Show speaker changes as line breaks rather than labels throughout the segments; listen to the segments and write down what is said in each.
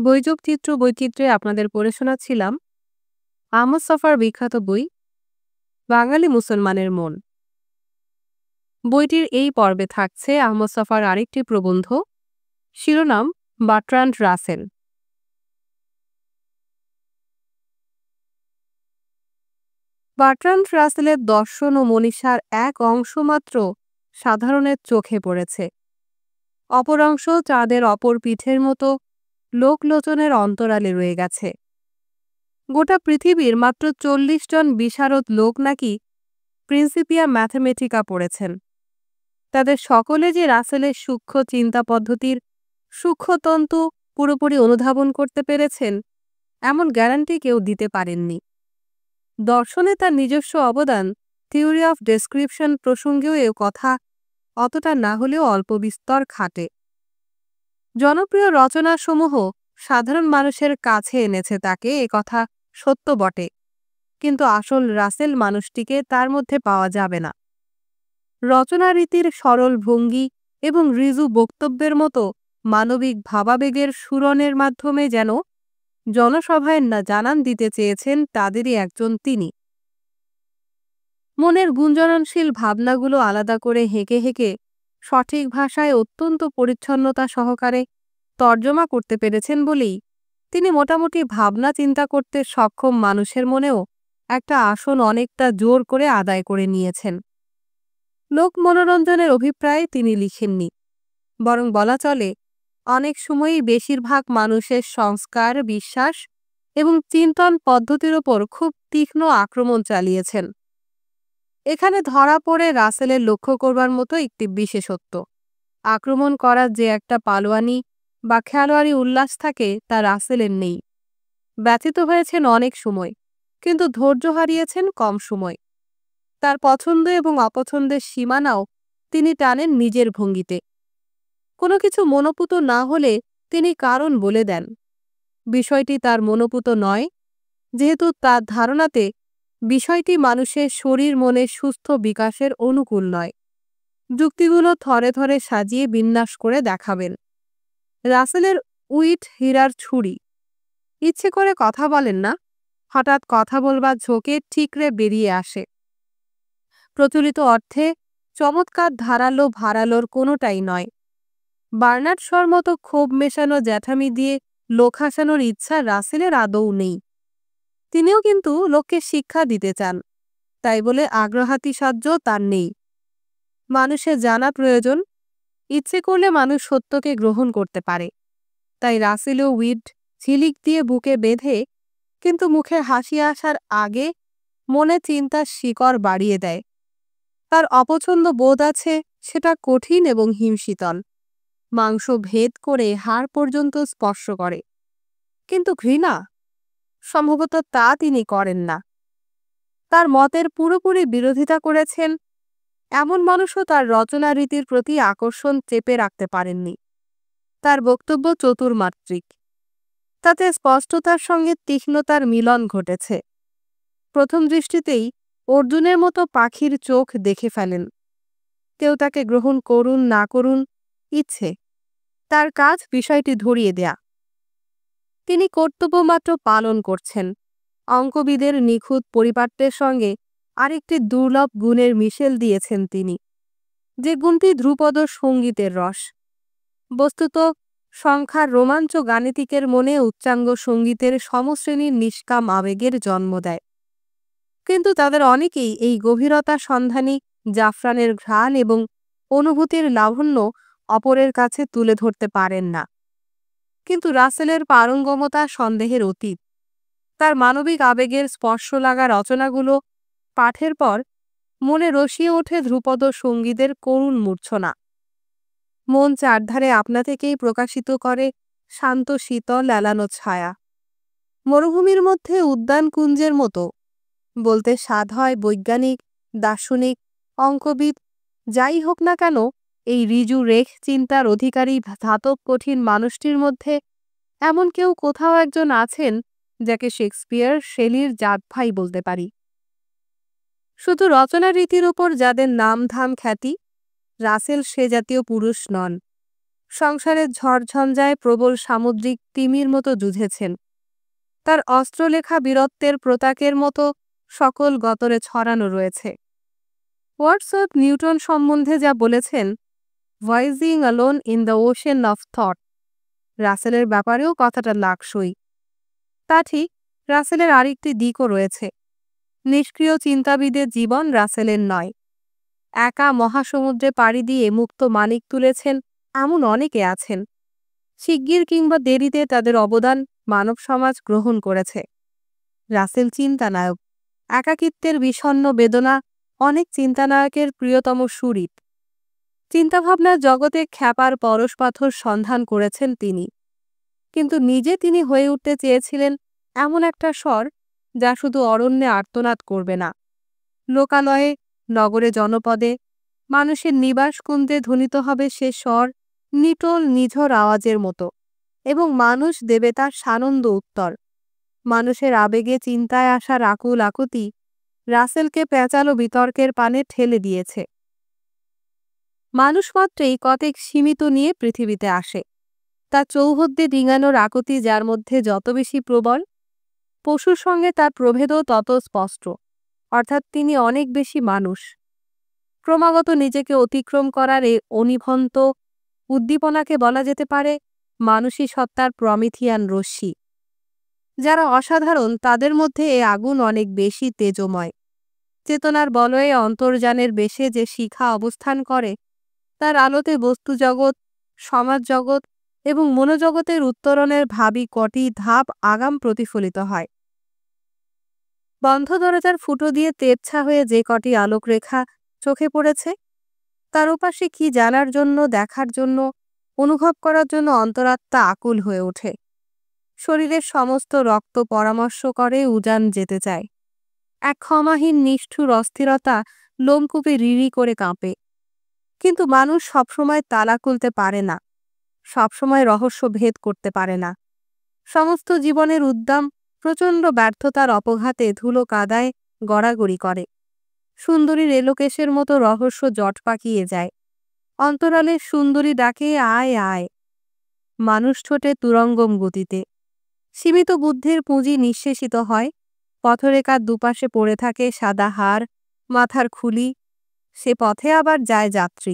বৈচিত্র্য বৈচিত্র্যে আপনাদের পড়ে শোনাচ্ছিলাম আহমদ ছফার বিখ্যাত বই বাঙালি মুসলমানের মন। বইটির এই পর্বে থাকছে আহমদ ছফার আরেকটি প্রবন্ধ, শিরোনাম বার্ট্রান্ড রাসেল। বার্ট্রান্ড রাসেলের দর্শন ও মনীষার এক অংশ মাত্র সাধারণের চোখে পড়েছে, অপর অংশ চাঁদের অপর পিঠের মতো লোকলোচনের অন্তরালে রয়ে গেছে। গোটা পৃথিবীর মাত্র ৪০ জন বিশারদ লোক নাকি প্রিন্সিপিয়া ম্যাথমেটিকা পড়েছেন। তাদের সকলে যে রাসেলের সূক্ষ্ম চিন্তা পদ্ধতির সূক্ষ্মতন্তু পুরোপুরি অনুধাবন করতে পেরেছেন, এমন গ্যারান্টি কেউ দিতে পারেননি। দর্শনে তার নিজস্ব অবদান থিওরি অফ ডেসক্রিপশন প্রসঙ্গেও এ কথা অতটা না হলেও অল্প বিস্তর খাটে। জনপ্রিয় রচনাসমূহ সাধারণ মানুষের কাছে এনেছে তাকে, এ কথা সত্য বটে, কিন্তু আসল রাসেল মানুষটিকে তার মধ্যে পাওয়া যাবে না। রচনারীতির সরল ভঙ্গি এবং ঋজু বক্তব্যের মতো মানবিক ভাবাবেগের স্ফুরণের মাধ্যমে যেন জনসভায় না জানান দিতে চেয়েছেন তাদেরই একজন তিনি। মনের গুঞ্জনশীল ভাবনাগুলো আলাদা করে হেঁকে হেঁকে সঠিক ভাষায় অত্যন্ত পরিচ্ছন্নতা সহকারে তর্জমা করতে পেরেছেন বলেই তিনি মোটামুটি ভাবনা চিন্তা করতে সক্ষম মানুষের মনেও একটা আসন অনেকটা জোর করে আদায় করে নিয়েছেন। লোক মনোরঞ্জনের অভিপ্রায়ে তিনি লিখেননি, বরং বলা চলে অনেক সময়ই বেশিরভাগ মানুষের সংস্কার, বিশ্বাস এবং চিন্তন পদ্ধতির ওপর খুব তীক্ষ্ণ আক্রমণ চালিয়েছেন। এখানে ধরা পড়ে রাসেলের লক্ষ্য করবার মতো একটি বিশেষত্ব। আক্রমণ করার যে একটা পালোয়ানি বা খেলোয়াড়ি উল্লাস থাকে, তা রাসেলের নেই। ব্যথিত হয়েছেন অনেক সময়, কিন্তু ধৈর্য হারিয়েছেন কম সময়। তার পছন্দ এবং অপছন্দের সীমানাও তিনি টানেন নিজের ভঙ্গিতে। কোনো কিছু মনোপুত না হলে তিনি কারণ বলে দেন। বিষয়টি তার মনোপুত নয়, যেহেতু তার ধারণাতে বিষয়টি মানুষের শরীর মনের সুস্থ বিকাশের অনুকূল নয়। যুক্তিগুলো থরে থরে সাজিয়ে বিন্যাস করে দেখাবেন। রাসেলের উইট হীরার ছুরি। ইচ্ছে করে কথা বলেন না, হঠাৎ কথা বলবার ঝোঁকে ঠিকরে বেরিয়ে আসে। প্রচলিত অর্থে চমৎকার ধারালো ভারালোর কোনোটাই নয়। বার্নার্ড শর মতো ক্ষোভ মেশানো জ্যাঠামি দিয়ে লোক হাসানোর ইচ্ছা রাসেলের আদৌ নেই। তিনিও কিন্তু লোককে শিক্ষা দিতে চান, তাই বলে আগ্রহাতিশয্য তার নেই। মানুষের জানা প্রয়োজন, ইচ্ছে করলে মানুষ সত্যকে গ্রহণ করতে পারে। তাই রাসেলও উইড ঝিলিক দিয়ে বুকে বেঁধে, কিন্তু মুখে হাসি আসার আগে মনে চিন্তার শিকড় বাড়িয়ে দেয়। তার অপছন্দ বোধ আছে, সেটা কঠিন এবং হিমশীতল, মাংস ভেদ করে হাড় পর্যন্ত স্পর্শ করে। কিন্তু ঘৃণা, সম্ভবত তা তিনি করেন না। তার মতের পুরোপুরি বিরোধিতা করেছেন এমন মানুষও তার রচনা রীতির প্রতি আকর্ষণ চেপে রাখতে পারেননি। তার বক্তব্য চতুর্মাত্রিক, তাতে স্পষ্টতার সঙ্গে তীক্ষ্ণতার মিলন ঘটেছে। প্রথম দৃষ্টিতেই অর্জুনের মতো পাখির চোখ দেখে ফেলেন। কেউ তাকে গ্রহণ করুন না করুন, ইচ্ছে, তার কাজ বিষয়টি ধরিয়ে দেয়া। তিনি কর্তব্য মাত্র পালন করছেন। অঙ্কবিদের নিখুঁত পরিপাট্যের সঙ্গে আরেকটি দুর্লভ গুণের মিশেল দিয়েছেন তিনি, যে গুণটি ধ্রুপদ সঙ্গীতের রস। বস্তুত সংখ্যার রোমাঞ্চ গাণিতিকের মনে উচ্চাঙ্গ সঙ্গীতের সমশ্রেণীর নিষ্কাম আবেগের জন্ম দেয়, কিন্তু তাদের অনেকেই এই গভীরতা সন্ধানী জাফরানের ঘ্রাণ এবং অনুভূতির লাবণ্য অপরের কাছে তুলে ধরতে পারেন না। কিন্তু রাসেলের পারঙ্গমতা সন্দেহের অতীত। তার মানবিক আবেগের স্পর্শ লাগা রচনাগুলো পাঠের পর মনে রসিয়ে ওঠে ধ্রুপদ সঙ্গীতের করুণ মূর্ছনা। মন চারধারে আপনা থেকেই প্রকাশিত করে শান্ত শীতল এলানো ছায়া। মরুভূমির মধ্যে উদ্যান কুঞ্জের মতো। বলতে স্বাদ হয় বৈজ্ঞানিক, দার্শনিক, অঙ্কবিদ, যাই হোক না কেন, এই ঋজু রেখ চিন্তার অধিকারী ধাতব কঠিন মানুষটির মধ্যে এমন কেউ কোথাও একজন আছেন যাকে শেক্সপিয়ার, শেলির জাত ভাই বলতে পারি। শুধু রচনা রীতির ওপর যাদের নামধাম খ্যাতি, রাসেল সে জাতীয় পুরুষ নন। সংসারের ঝড়ঝঞ্ঝায় প্রবল সামুদ্রিক তিমির মতো যুঝেছেন। তার অস্ত্রলেখা বীরত্বের প্রতাকের মতো সকল গতরে ছড়ানো রয়েছে। ওয়ার্ডসওয়ার্থ নিউটন সম্বন্ধে যা বলেছেন, voyaging alone in the ocean of thought, রাসেলের ব্যাপারেও কথাটা লাকসই। তা ঠিক, রাসেলের আরেকটি দিকও রয়েছে। নিষ্ক্রিয় চিন্তাবিদের জীবন রাসেলের নয়। একা মহাসমুদ্রে পাড়ি দিয়ে মুক্ত মানিক তুলেছেন এমন অনেকে আছেন। শিগগির কিংবা দেরিতে তাদের অবদান মানব সমাজ গ্রহণ করেছে। রাসেল চিন্তানায়ক। একাকিত্বের বিষণ্ণ বেদনা অনেক চিন্তানায়কের প্রিয়তম সুরিত। চিন্তাভাবনার জগতে খ্যাপার পরশপাথর সন্ধান করেছেন তিনি। কিন্তু নিজে তিনি হয়ে উঠতে চেয়েছিলেন এমন একটা স্বর যা শুধু অরণ্যে আর্তনাদ করবে না, লোকালয়ে, নগরে, জনপদে, মানুষের নিবাস কুঞ্জে ধ্বনিত হবে সে স্বর নিটোল নিঝর আওয়াজের মতো, এবং মানুষ দেবে তার সানন্দ উত্তর। মানুষের আবেগে চিন্তায় আসার আকুল আকুতি রাসেলকে পেঁচালো বিতর্কের পানে ঠেলে দিয়েছে। মানুষ মাত্রেই কতেক সীমিত নিয়ে পৃথিবীতে আসে। তা চৌহদ্দে ডিঙানোর আকুতি যার মধ্যে যত বেশি প্রবল, পশুর সঙ্গে তার প্রভেদও তত স্পষ্ট। অর্থাৎ তিনি অনেক বেশি মানুষ। ক্রমাগত নিজেকে অতিক্রম করার এই অনিভন্ত উদ্দীপনাকে বলা যেতে পারে মানসী সত্তার প্রমিথিয়ান রশ্মি। যারা অসাধারণ তাদের মধ্যে এ আগুন অনেক বেশি তেজময়। চেতনার বলয়ে অন্তর্যানের বেশে যে শিখা অবস্থান করে, তার আলোতে বস্তুজগৎ, সমাজজগৎ এবং মনোজগতের উত্তরণের ভাবী কটি ধাপ আগাম প্রতিফলিত হয়। বন্ধ দরজার ফুটো দিয়ে তেরছা হয়ে যে কটি আলোকরেখা চোখে পড়েছে, তার ওপাশে কি জানার জন্য, দেখার জন্য, অনুভব করার জন্য অন্তরাত্মা আকুল হয়ে ওঠে। শরীরের সমস্ত রক্ত পরামর্শ করে উজান যেতে চায়। এক ক্ষমাহীন নিষ্ঠুর অস্থিরতা লোমকূপে রিরি করে কাঁপে। কিন্তু মানুষ সবসময় তালা খুলতে পারে না, সবসময় রহস্য ভেদ করতে পারে না। সমস্ত জীবনের উদ্দাম প্রচণ্ড ব্যর্থতার অপঘাতে ধুলো কাদায় গড়াগড়ি করে। সুন্দরীর এলোকেশের মতো রহস্য জট পাকিয়ে যায়। অন্তরালে সুন্দরী ডাকে, আয় আয়। মানুষ ছোটে তুরঙ্গম গতিতে। সীমিত বুদ্ধির পুঁজি নিঃশেষিত হয়। পথরেখার দুপাশে পড়ে থাকে সাদা হাড়, মাথার খুলি। সে পথে আবার যায় যাত্রী।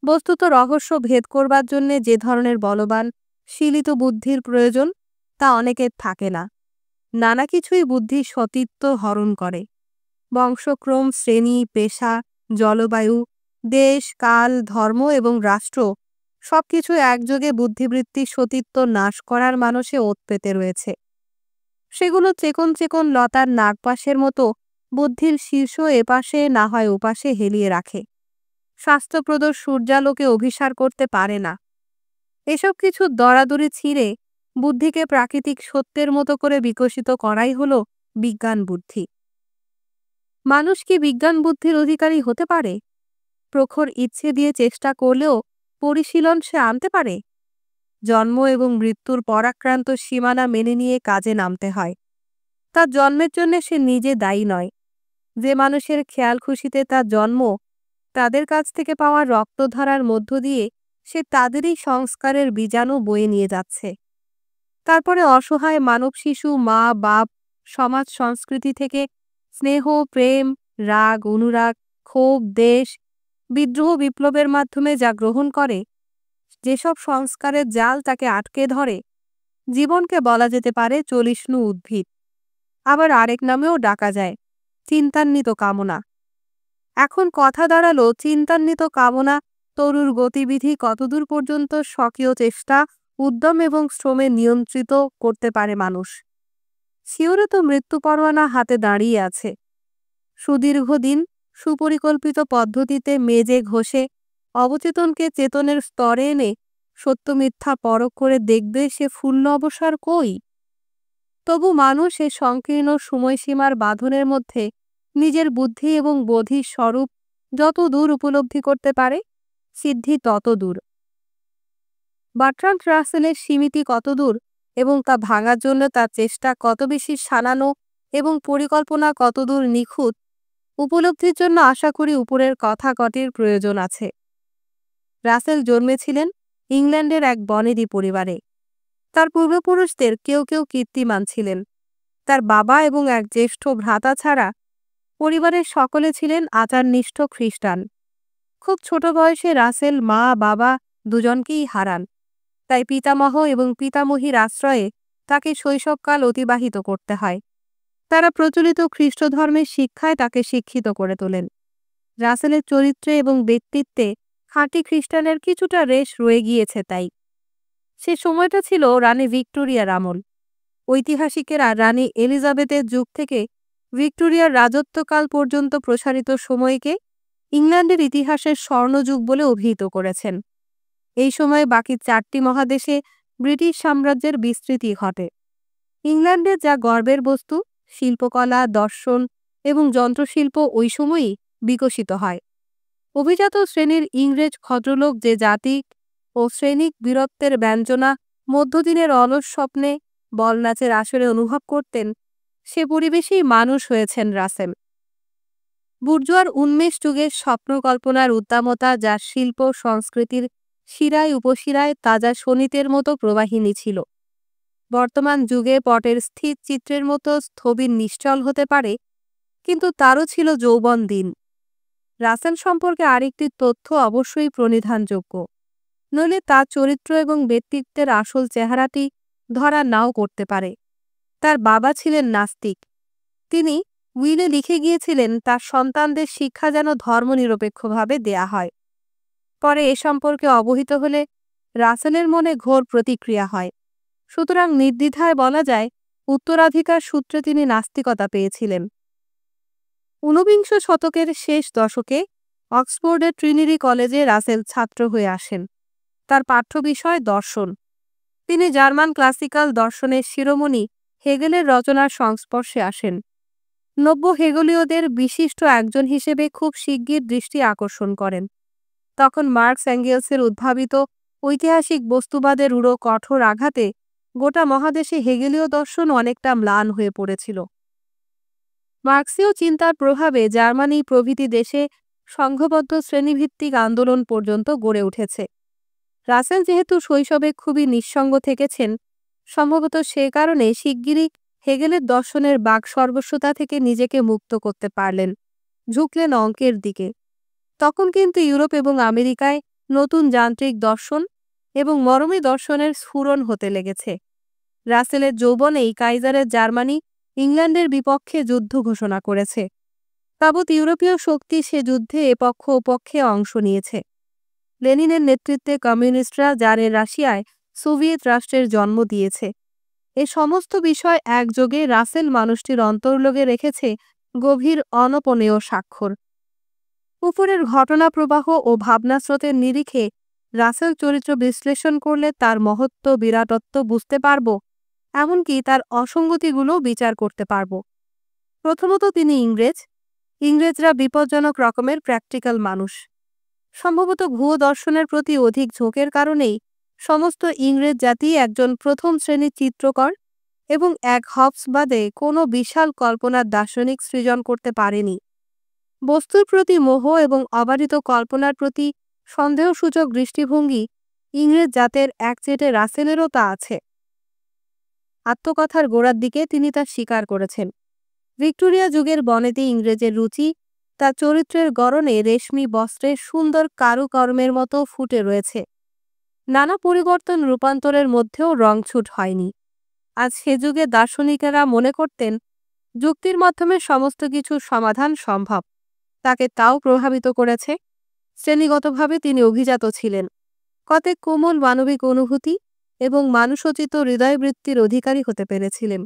বস্তুত রহস্য ভেদ করবার জন্যে যে ধরনের বলবান শিলিত বুদ্ধির প্রয়োজন তা অনেকের থাকে না। নানা কিছুই বুদ্ধির সতীত্ব হরণ করে। বংশক্রম, শ্রেণী, পেশা, জলবায়ু, দেশ, কাল, ধর্ম এবং রাষ্ট্র সবকিছু একযোগে বুদ্ধিবৃত্তির সতীত্ব নাশ করার মানসে ওত পেতে রয়েছে। সেগুলো চেকন চেকন লতার নাগপাশের মতো বুদ্ধির শীর্ষ এপাশে না হয় ওপাশে হেলিয়ে রাখে। স্বাস্থ্যপ্রদ সূর্যালোকে অভিসার করতে পারে না। এসব কিছু দরাদরি ছিঁড়ে বুদ্ধিকে প্রাকৃতিক সত্যের মতো করে বিকশিত করাই হল বিজ্ঞান বুদ্ধি। মানুষ কি বিজ্ঞান বুদ্ধির অধিকারী হতে পারে? প্রখর ইচ্ছে দিয়ে চেষ্টা করলেও পরিশীলন সে আনতে পারে? জন্ম এবং মৃত্যুর পরাক্রান্ত সীমানা মেনে নিয়ে কাজে নামতে হয়। তার জন্মের জন্য সে নিজে দায়ী নয়। যে মানুষের খেয়াল খুশিতে তার জন্ম, তাদের কাছ থেকে পাওয়া রক্তধারার মধ্য দিয়ে সে তাদেরই সংস্কারের বীজাণু বয়ে নিয়ে যাচ্ছে। তারপরে অসহায় মানব শিশু মা বাপ সমাজ সংস্কৃতি থেকে স্নেহ, প্রেম, রাগ, অনুরাগ, ক্ষোভ, দেশ, বিদ্রোহ, বিপ্লবের মাধ্যমে যা গ্রহণ করে, যেসব সংস্কারের জাল তাকে আটকে ধরে, জীবনকে বলা যেতে পারে চলিষ্ণু উদ্ভিদ। আবার আরেক নামেও ডাকা যায় চিন্তান্বিত কামনা। এখন কথা দাঁড়ালো, চিন্তান্বিত কামনা তরুর গতিবিধি কতদূর পর্যন্ত স্বকীয় চেষ্টা, উদ্যম এবং শ্রমে নিয়ন্ত্রিত করতে পারে মানুষ। শিওরে তো মৃত্যু পরোয়ানা হাতে দাঁড়িয়ে আছে। সুদীর্ঘদিন সুপরিকল্পিত পদ্ধতিতে মেজে ঘষে অবচেতনকে চেতনের স্তরে এনে সত্য মিথ্যা পরখ করে দেখবে সে ফুল্ল অবসর কই। তবু মানুষ এ সংকীর্ণ সময়সীমার বাঁধনের মধ্যে নিজের বুদ্ধি এবং বোধির স্বরূপ যত দূর উপলব্ধি করতে পারে, সিদ্ধি তত দূর। বার্ট্রান্ড রাসেলের সীমিতি কত দূর এবং তা ভাঙার জন্য তার চেষ্টা কত বেশি সানানো এবং পরিকল্পনা কতদূর নিখুঁত, উপলব্ধির জন্য আশা করি উপরের কথা কটির প্রয়োজন আছে। রাসেল জন্মেছিলেন ইংল্যান্ডের এক বনেদি পরিবারে। তার পূর্বপুরুষদের কেউ কেউ কীর্তিমান ছিলেন। তার বাবা এবং এক জ্যেষ্ঠ ভ্রাতা ছাড়া পরিবারের সকলে ছিলেন আচারনিষ্ঠ খ্রিস্টান। খুব ছোট বয়সে রাসেল মা বাবা দুজনকেই হারান। তাই পিতামহ এবং পিতামহীর আশ্রয়ে তাকে শৈশবকাল অতিবাহিত করতে হয়। তারা প্রচলিত খ্রিস্ট ধর্মের শিক্ষায় তাকে শিক্ষিত করে তোলেন। রাসেলের চরিত্রে এবং ব্যক্তিত্বে খাঁটি খ্রিস্টানের কিছুটা রেশ রয়ে গিয়েছে। তাই সে সময়টা ছিল রানী ভিক্টোরিয়ার আমল। ঐতিহাসিকেরা রানী এলিজাবেথের যুগ থেকে ভিক্টোরিয়ার রাজত্বকাল পর্যন্ত প্রসারিত সময়কে ইংল্যান্ডের ইতিহাসের স্বর্ণযুগ বলে অভিহিত করেছেন। এই সময়ে বাকি 4টি মহাদেশে ব্রিটিশ সাম্রাজ্যের বিস্তৃতি ঘটে। ইংল্যান্ডের যা গর্বের বস্তু, শিল্পকলা, দর্শন এবং যন্ত্রশিল্প ওই সময়ই বিকশিত হয়। অভিজাত শ্রেণীর ইংরেজ ভদ্রলোক যে জাতি ও শ্রেণিক বীরত্বের ব্যঞ্জনা মধ্যদিনের অলস স্বপ্নে বলনাচের আসরে অনুভব করতেন, সে পরিবেশেই মানুষ হয়েছেন রাসেল। বুর্জোয়ার উন্মেষ যুগের স্বপ্নকল্পনার উদ্দামতা যা শিল্প সংস্কৃতির শিরায় উপশিরায় তাজা শোণিতের মতো প্রবাহিনী ছিল। বর্তমান যুগে পটের স্থির চিত্রের মতো স্থবির নিশ্চল হতে পারে, কিন্তু তারও ছিল যৌবন দিন। রাসেল সম্পর্কে আরেকটি তথ্য অবশ্যই প্রণিধানযোগ্য, নইলে তার চরিত্র এবং ব্যক্তিত্বের আসল চেহারাটি ধরা নাও করতে পারে। তার বাবা ছিলেন নাস্তিক। তিনি উইলে লিখে গিয়েছিলেন তার সন্তানদের শিক্ষা যেন ধর্মনিরপেক্ষভাবে দেয়া হয়। পরে এ সম্পর্কে অবহিত হলে রাসেলের মনে ঘোর প্রতিক্রিয়া হয়। সুতরাং নির্দ্বিধায় বলা যায়, উত্তরাধিকার সূত্রে তিনি নাস্তিকতা পেয়েছিলেন। 19বিংশ শতকের শেষ দশকে অক্সফোর্ডের ট্রিনিটি কলেজে রাসেল ছাত্র হয়ে আসেন। তার পাঠ্য বিষয় দর্শন। তিনি জার্মান ক্লাসিক্যাল দর্শনের শিরোমণি হেগেলের রচনার সংস্পর্শে আসেন। নব্য হেগেলীয়দের বিশিষ্ট একজন হিসেবে খুব শিগগির দৃষ্টি আকর্ষণ করেন। তখন মার্কস অ্যাঙ্গেলসের উদ্ভাবিত ঐতিহাসিক বস্তুবাদের উড়ো কঠোর আঘাতে গোটা মহাদেশে হেগেলীয় দর্শন অনেকটা ম্লান হয়ে পড়েছিল। মার্ক্সীয় চিন্তার প্রভাবে জার্মানি প্রভৃতি দেশে সংঘবদ্ধ শ্রেণীভিত্তিক আন্দোলন পর্যন্ত গড়ে উঠেছে। রাসেল যেহেতু শৈশবে খুবই নিঃসঙ্গ থেকেছেন, সম্ভবত সে কারণে শিগগিরই হেগেলের দর্শনের বাকসর্বস্বতা থেকে নিজেকে মুক্ত করতে পারলেন, ঝুঁকলেন অঙ্কের দিকে। তখন কিন্তু ইউরোপ এবং আমেরিকায় নতুন যান্ত্রিক দর্শন এবং মরমী দর্শনের স্ফুরণ হতে লেগেছে। রাসেলের যৌবনেই কাইজারের জার্মানি ইংল্যান্ডের বিপক্ষে যুদ্ধ ঘোষণা করেছে। তাবৎ ইউরোপীয় শক্তি সে যুদ্ধে এপক্ষ ওপক্ষে অংশ নিয়েছে। লেনিনের নেতৃত্বে কমিউনিস্টরা জারের রাশিয়ায় সোভিয়েত রাষ্ট্রের জন্ম দিয়েছে। এ সমস্ত বিষয় একযোগে রাসেল মানুষটির অন্তর্লোকে রেখেছে গভীর অনপনেয় স্বাক্ষর। উপরের ঘটনা প্রবাহ ও ভাবনাস্রোতের নিরিখে রাসেল চরিত্র বিশ্লেষণ করলে তার মহত্ব বিরাটত্ব বুঝতে পারব, এমনকি তার অসঙ্গতিগুলো বিচার করতে পারব। প্রথমত, তিনি ইংরেজরা বিপজ্জনক রকমের প্র্যাকটিক্যাল মানুষ। সম্ভবত ভুয়ো দর্শনের প্রতি অধিক ঝোঁকের কারণেই সমস্ত ইংরেজ জাতি একজন প্রথম শ্রেণীর চিত্রকর এবং এক হবস বাদে কোনো বিশাল কল্পনার দার্শনিক সৃজন করতে পারেনি। বস্তুর প্রতি মোহ এবং অবারিত কল্পনার প্রতি সন্দেহসূচক দৃষ্টিভঙ্গি ইংরেজ জাতের একচেটে রাসেলেরও তা আছে। আত্মকথার গোড়ার দিকে তিনি তা স্বীকার করেছেন। ভিক্টোরিয়া যুগের বনেদি ইংরেজের রুচি তার চরিত্রের গড়নে রেশমি বস্ত্রের সুন্দর কারুকর্মের মতো ফুটে রয়েছে। নানা পরিবর্তন রূপান্তরের মধ্যেও রংছুট হয়নি। আজ সে যুগে দার্শনিকেরা মনে করতেন যুক্তির মাধ্যমে সমস্ত কিছুর সমাধান সম্ভব। তাকে তাও প্রভাবিত করেছে। শ্রেণীগতভাবে তিনি অভিজাত ছিলেন। কতক কোমল মানবিক অনুভূতি এবং মানুষোচিত হৃদয়বৃত্তির অধিকারী হতে পেরেছিলেন।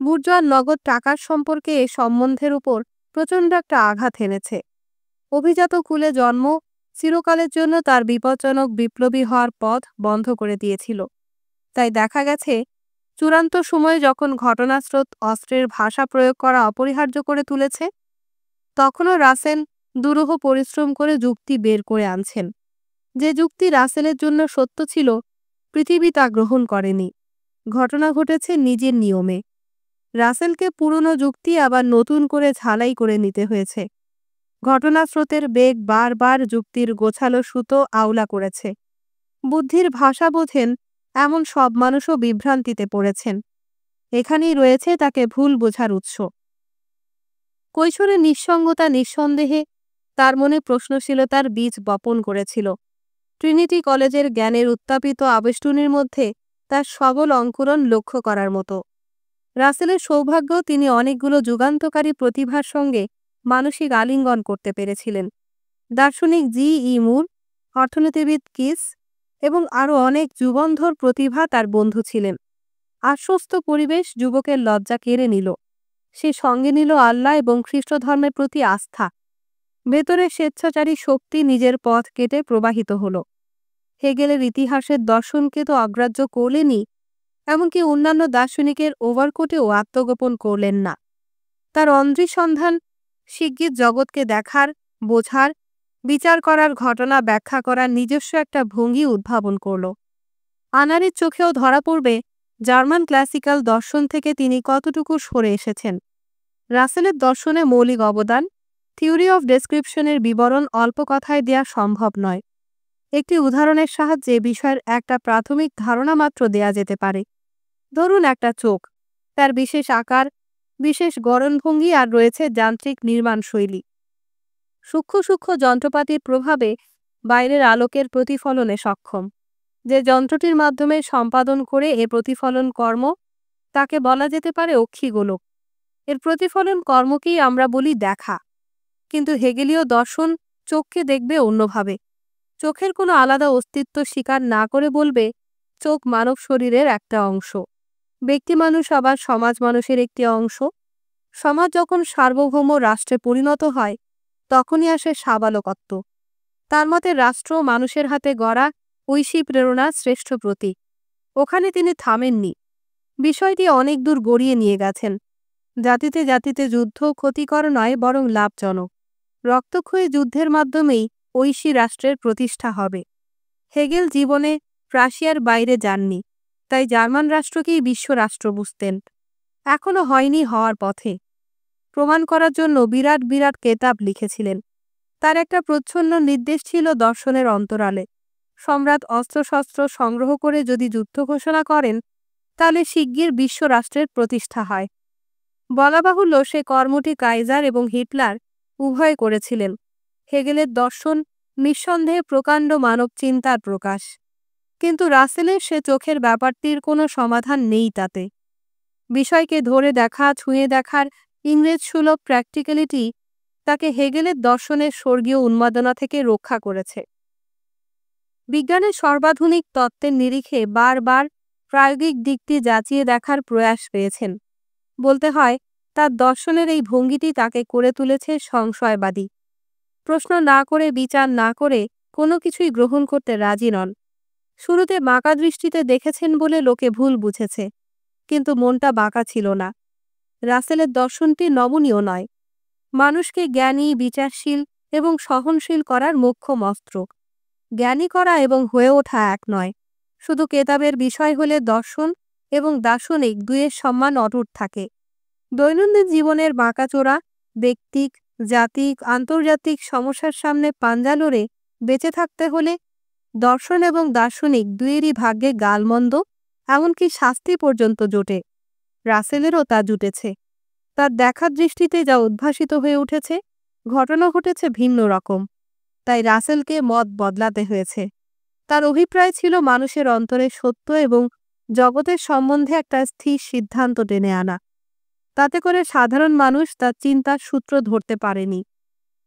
বুর্জোয়ার নগদ টাকার সম্পর্কে এ সম্বন্ধের উপর প্রচণ্ড একটা আঘাত এনেছে। অভিজাত কুলে জন্ম চিরকালের জন্য তার বিপজ্জনক বিপ্লবী হওয়ার পথ বন্ধ করে দিয়েছিল। তাই দেখা গেছে চূড়ান্ত সময়ে যখন ঘটনাস্রোত অস্ত্রের ভাষা প্রয়োগ করা অপরিহার্য করে তুলেছে, তখনও রাসেল দুরূহ পরিশ্রম করে যুক্তি বের করে আনছেন। যে যুক্তি রাসেলের জন্য সত্য ছিল, পৃথিবী তা গ্রহণ করেনি। ঘটনা ঘটেছে নিজের নিয়মে। রাসেলকে পুরনো যুক্তি আবার নতুন করে ঝালাই করে নিতে হয়েছে। ঘটনাস্রোতের বেগ বারবার যুক্তির গোছালো সুতো আওলা করেছে। বুদ্ধির ভাষা বোঝেন এমন সব মানুষও বিভ্রান্তিতে পড়েছেন। এখানেই রয়েছে তাকে ভুল বোঝার উৎস। কৈশোরে নিঃসঙ্গতা নিঃসন্দেহে তার মনে প্রশ্নশীলতার বীজ বপন করেছিল। ট্রিনিটি কলেজের জ্ঞানের উত্তাপিত আবেষ্টনীর মধ্যে তার সবল অঙ্কুরণ লক্ষ্য করার মতো। রাসেলের সৌভাগ্য, তিনি অনেকগুলো যুগান্তকারী প্রতিভার সঙ্গে মানসিক আলিঙ্গন করতে পেরেছিলেন। দার্শনিক জি.ই. মুর, অর্থনীতিবিদ কিস এবং আরও অনেক যুগন্ধর প্রতিভা তার বন্ধু ছিলেন। আশ্বস্ত পরিবেশ যুবকের লজ্জা কেড়ে নিল। সে সঙ্গে নিল আল্লাহ এবং খ্রিস্ট ধর্মের প্রতি আস্থা। ভেতরে স্বেচ্ছাচারী শক্তি নিজের পথ কেটে প্রবাহিত হল। হেগেলের ইতিহাসের দর্শনকে তো অগ্রাহ্য করলেনই, এমনকি অন্যান্য দার্শনিকের ওভারকোটেও আত্মগোপন করলেন না। তার অন্ধ্রিসন্ধান শিগগির জগৎকে দেখার, বোঝার, বিচার করার, ঘটনা ব্যাখ্যা করার নিজস্ব একটা ভঙ্গি উদ্ভাবন করল। আনারের চোখেও ধরা পড়বে জার্মান ক্লাসিক্যাল দর্শন থেকে তিনি কতটুকু সরে এসেছেন। রাসেলের দর্শনে মৌলিক অবদান, থিওরি অফ ডেসক্রিপশনের বিবরণ অল্প কথায় দেয়া সম্ভব নয়। একটি উদাহরণের সাহায্যে বিষয়ের একটা প্রাথমিক ধারণা মাত্র দেয়া যেতে পারে। ধরুন একটা চোখ, তার বিশেষ আকার, বিশেষ গড়নভঙ্গি আর রয়েছে যান্ত্রিক নির্মাণ শৈলী। সূক্ষ্ম সূক্ষ্ম যন্ত্রপাতির প্রভাবে বাইরের আলোকের প্রতিফলনে সক্ষম। যে যন্ত্রটির মাধ্যমে সম্পাদন করে এ প্রতিফলন কর্ম, তাকে বলা যেতে পারে অক্ষিগোলক। এর প্রতিফলন কর্মকেই আমরা বলি দেখা। কিন্তু হেগেলীয় দর্শন চোখকে দেখবে অন্যভাবে। চোখের কোনো আলাদা অস্তিত্ব স্বীকার না করে বলবে, চোখ মানব শরীরের একটা অংশ। ব্যক্তি মানুষ আবার সমাজ মানুষের একটি অংশ। সমাজ যখন সার্বভৌম রাষ্ট্রে পরিণত হয়, তখনই আসে সাবালকত্ব। তার মতে রাষ্ট্র মানুষের হাতে গড়া ঐশী প্রেরণার শ্রেষ্ঠ প্রতীক। ওখানে তিনি থামেননি, বিষয়টি অনেক দূর গড়িয়ে নিয়ে গেছেন। জাতিতে জাতিতে যুদ্ধ ক্ষতিকর নয়, বরং লাভজনক। রক্তক্ষয়ী যুদ্ধের মাধ্যমেই ঐশী রাষ্ট্রের প্রতিষ্ঠা হবে। হেগেল জীবনে প্রাশিয়ার বাইরে যাননি, তাই জার্মান রাষ্ট্রকেই বিশ্বরাষ্ট্র বুঝতেন। এখনও হয়নি, হওয়ার পথে। প্রমাণ করার জন্য বিরাট বিরাট কেতাব লিখেছিলেন। তার একটা প্রচ্ছন্ন নির্দেশ ছিল দর্শনের অন্তরালে। সম্রাট অস্ত্রশস্ত্র সংগ্রহ করে যদি যুদ্ধ ঘোষণা করেন, তাহলে শিগগির বিশ্বরাষ্ট্রের প্রতিষ্ঠা হয়। বলা বাহুল্য, সে কর্মটি কাইজার এবং হিটলার উভয় করেছিলেন। হেগেলের দর্শন নিঃসন্দেহে প্রকাণ্ড মানব চিন্তার প্রকাশ। কিন্তু রাসেলের সে চোখের ব্যাপারটির কোনো সমাধান নেই তাতে। বিষয়কে ধরে দেখা, ছুঁয়ে দেখার ইংরেজ সুলভ প্র্যাকটিক্যালিটি তাকে হেগেলের দর্শনের স্বর্গীয় উন্মাদনা থেকে রক্ষা করেছে। বিজ্ঞানের সর্বাধুনিক তত্ত্বের নিরিখে বারবার প্রায়োগিক দিকটি যাচিয়ে দেখার প্রয়াস পেয়েছেন। বলতে হয়, তার দর্শনের এই ভঙ্গিটি তাকে করে তুলেছে সংশয়বাদী। প্রশ্ন না করে, বিচার না করে কোনো কিছুই গ্রহণ করতে রাজি নন। শুরুতে বাঁকা দৃষ্টিতে দেখেছেন বলে লোকে ভুল বুঝেছে, কিন্তু মনটা বাঁকা ছিল না। রাসেলের দর্শনটি নমনীয় নয়, মানুষকে জ্ঞানী, বিচারশীল এবং সহনশীল করার মোক্ষম অস্ত্র। জ্ঞানী করা এবং হয়ে ওঠা এক নয়। শুধু কেতাবের বিষয় হলে দর্শন এবং দার্শনিক দুয়ের সম্মান অটুট থাকে। দৈনন্দিন জীবনের বাঁকাচোরা, ব্যক্তিক, জাতিক, আন্তর্জাতিক সমস্যার সামনে পাঞ্জা লড়ে বেঁচে থাকতে হলে দর্শন এবং দার্শনিক দুয়েরই ভাগ্যে গালমন্দ, এমনকি শাস্তি পর্যন্ত জোটে। রাসেলেরও তা জুটেছে। তার দেখার দৃষ্টিতে যা উদ্ভাসিত হয়ে উঠেছে, ঘটনা ঘটেছে ভিন্ন রকম। তাই রাসেলকে মত বদলাতে হয়েছে। তার অভিপ্রায় ছিল মানুষের অন্তরে সত্য এবং জগতের সম্বন্ধে একটা স্থির সিদ্ধান্ত টেনে আনা। তাতে করে সাধারণ মানুষ তার চিন্তার সূত্র ধরতে পারেনি।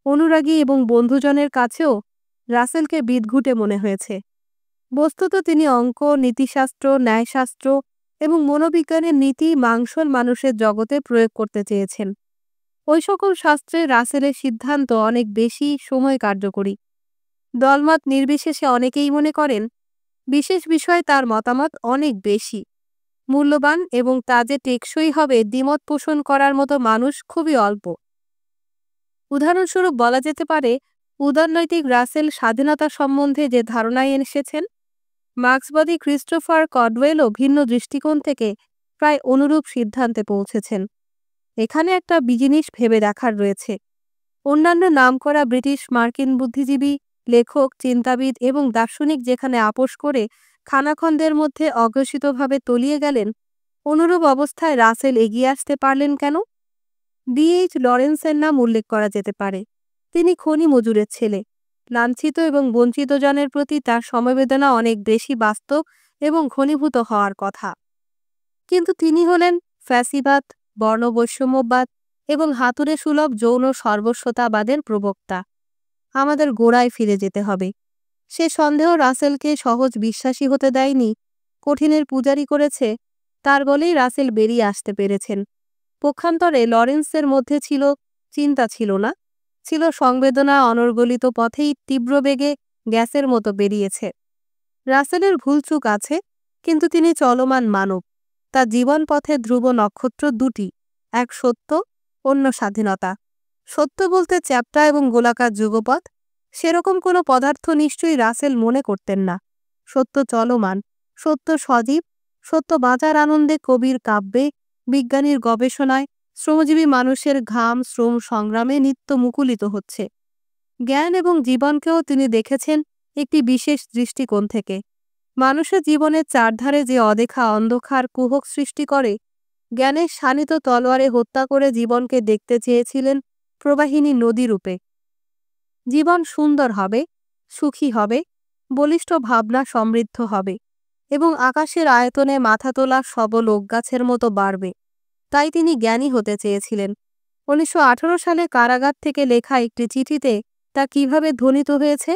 অনুরাগী এবং বন্ধুজনের কাছেও রাসেলকে বিদঘুটে মনে হয়েছে। বস্তুত তিনি অঙ্ক, নীতিশাস্ত্র, ন্যায়শাস্ত্র এবং মনোবিজ্ঞানের নীতি মাংসল মানুষের জগতে প্রয়োগ করতে চেয়েছেন। ওই সকল শাস্ত্রে রাসেলের সিদ্ধান্ত অনেক বেশি সময় কার্যকরী। দলমত নির্বিশেষে অনেকেই মনে করেন, বিশেষ বিষয়ে তার মতামত অনেক বেশি মূল্যবান এবং তা যে টেকসই হবে দ্বিমত পোষণ করার মতো মানুষ খুবই অল্প। উদাহরণস্বরূপ বলা যেতে পারে, উদারনৈতিক রাসেল স্বাধীনতা সম্বন্ধে যে ধারণায় এসেছেন, মার্ক্সবাদী ক্রিস্টোফার কডওয়েলও ভিন্ন দৃষ্টিকোণ থেকে প্রায় অনুরূপ সিদ্ধান্তে পৌঁছেছেন। এখানে একটা জিনিস ভেবে দেখার রয়েছে। অন্যান্য নামকরা ব্রিটিশ মার্কিন বুদ্ধিজীবী লেখক, চিন্তাবিদ এবং দার্শনিক যেখানে আপোস করে খানাখন্দের মধ্যে অঘোষিতভাবে তলিয়ে গেলেন, অনুরূপ অবস্থায় রাসেল এগিয়ে আসতে পারলেন কেন? ডি.এইচ. লরেন্সের নাম উল্লেখ করা যেতে পারে। তিনি খনি মজুরের ছেলে। লাঞ্ছিত এবং বঞ্চিত জনের প্রতি তার সমবেদনা অনেক বেশি বাস্তব এবং ঘনীভূত হওয়ার কথা। কিন্তু তিনি হলেন ফ্যাসিবাদ, বর্ণবৈষম্যবাদ এবং হাতুড়ে সুলভ যৌন সর্বস্বতাবাদের প্রবক্তা। আমাদের গোড়ায় ফিরে যেতে হবে। সে সন্দেহ রাসেলকে সহজ বিশ্বাসী হতে দেয়নি, কঠিনের পূজারি করেছে। তার বলেই রাসেল বেরিয়ে আসতে পেরেছেন। পক্ষান্তরে লরেন্সের মধ্যে ছিল চিন্তা, ছিল না, ছিল সংবেদনা। অনর্গলিত পথেই তীব্র বেগে গ্যাসের মতো বেরিয়েছে। রাসেলের ভুলচুক আছে, কিন্তু তিনি চলমান মানব। তার জীবন পথে ধ্রুব নক্ষত্র দুটি, এক সত্য, অন্য স্বাধীনতা। সত্য বলতে চ্যাপ্টা এবং গোলাকার যুগপথ, সেরকম কোনো পদার্থ নিশ্চয়ই রাসেল মনে করতেন না। সত্য চলমান, সত্য সজীব, সত্য বাঁচার আনন্দে, কবির কাব্যে, বিজ্ঞানীর গবেষণায়, শ্রমজীবী মানুষের ঘাম শ্রম সংগ্রামে নিত্য মুকুলিত হচ্ছে। জ্ঞান এবং জীবনকেও তিনি দেখেছেন একটি বিশেষ দৃষ্টিকোণ থেকে। মানুষের জীবনের চারধারে যে অদেখা অন্ধকার কুহক সৃষ্টি করে, জ্ঞানের শানিত তলোয়ারে হত্যা করে জীবনকে দেখতে চেয়েছিলেন প্রবাহিনী নদী রূপে। জীবন সুন্দর হবে, সুখী হবে, বলিষ্ঠ ভাবনা সমৃদ্ধ হবে এবং আকাশের আয়তনে মাথা তোলা সবল ওকগাছের মতো বাড়বে। তাই তিনি জ্ঞানী হতে চেয়েছিলেন। 1918 সালে কারাগার থেকে লেখা একটি চিঠিতে তা কিভাবে ধ্বনিত হয়েছে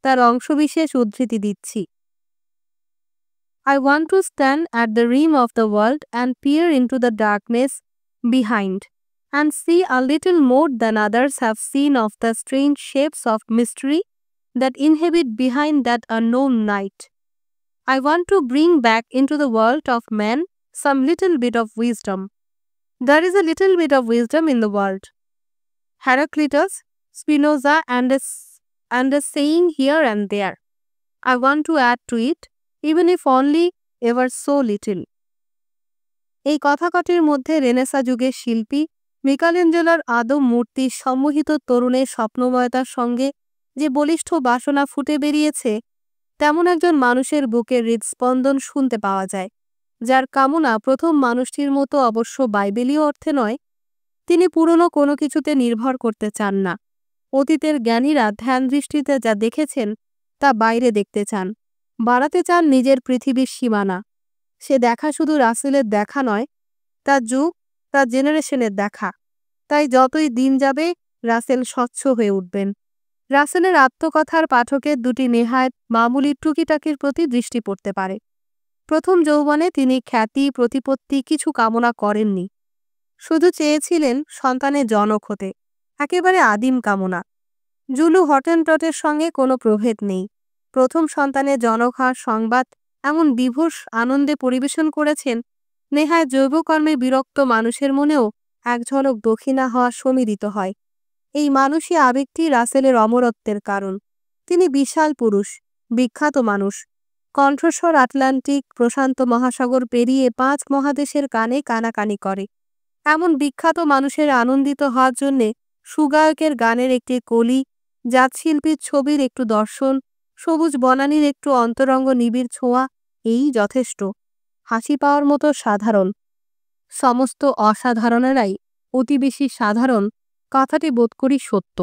তার অংশবিশেষ উদ্ধৃতি দিচ্ছি। I want to stand at the rim of the world and peer into the darkness behind, and see a little more than others have seen of the strange shapes of mystery that inhabit behind that unknown night. I want to bring back into the world of man some little bit of wisdom. There is a little bit of wisdom in the world. Heraclitus, Spinoza, and a saying here and there. I want to add to it, even if only ever so little. এই কথাকটির মধ্যে Renaissance যুগের শিল্পী মিকেলেঞ্জেলোর আদম মূর্তির সম্মোহিত তরুণের স্বপ্নময়তার সঙ্গে যে বলিষ্ঠ বাসনা ফুটে বেরিয়েছে, তেমন একজন মানুষের বুকের হৃদস্পন্দন শুনতে পাওয়া যায়, যার কামনা প্রথম মানুষটির মতো অবশ্য বাইবেলীয় অর্থে নয়। তিনি পুরনো কোনো কিছুতে নির্ভর করতে চান না। অতীতের জ্ঞানীরা ধ্যান দৃষ্টিতে যা দেখেছেন তা বাইরে দেখতে চান, বাড়াতে চান নিজের পৃথিবীর সীমানা। সে দেখা শুধু রাসেলের দেখা নয়, তার যুগ, তার জেনারেশনের দেখা। তাই যতই দিন যাবে রাসেল স্বচ্ছ হয়ে উঠবেন। রাসেলের আত্মকথার পাঠকের দুটি নেহায়েত মামুলি টুকিটাকির প্রতি দৃষ্টি পড়তে পারে। প্রথম যৌবনে তিনি খ্যাতি প্রতিপত্তি কিছু কামনা করেননি, শুধু চেয়েছিলেন সন্তানের জনক হতে, একেবারে আদিম কামনা। জুলু হটেনটটের সঙ্গে কোনো প্রভেদ নেই। প্রথম সন্তানের জনক হওয়ার সংবাদ এমন বিভোর আনন্দে পরিবেশন করেছেন, নেহায় জৈবকর্মে বিরক্ত মানুষের মনেও এক ঝলক দক্ষিণা হওয়া সমীরিত হয়। এই মানুষই আবেগটি রাসেলের অমরত্বের কারণ। তিনি বিশাল পুরুষ, বিখ্যাত মানুষ। কণ্ঠস্বর আটলান্টিক প্রশান্ত মহাসাগর পেরিয়ে 5 মহাদেশের কানে কানাকানি করে। এমন বিখ্যাত মানুষের আনন্দিত হওয়ার জন্যে সুগায়কের গানের একটি কলি, জাতশিল্পীর ছবির একটু দর্শন, সবুজ বনানীর একটু অন্তরঙ্গ নিবিড় ছোঁয়া, এই যথেষ্ট। হাসি পাওয়ার মতো সাধারণ। সমস্ত অসাধারণেরাই অতি বেশি সাধারণ, কথাটি বোধ করি সত্য।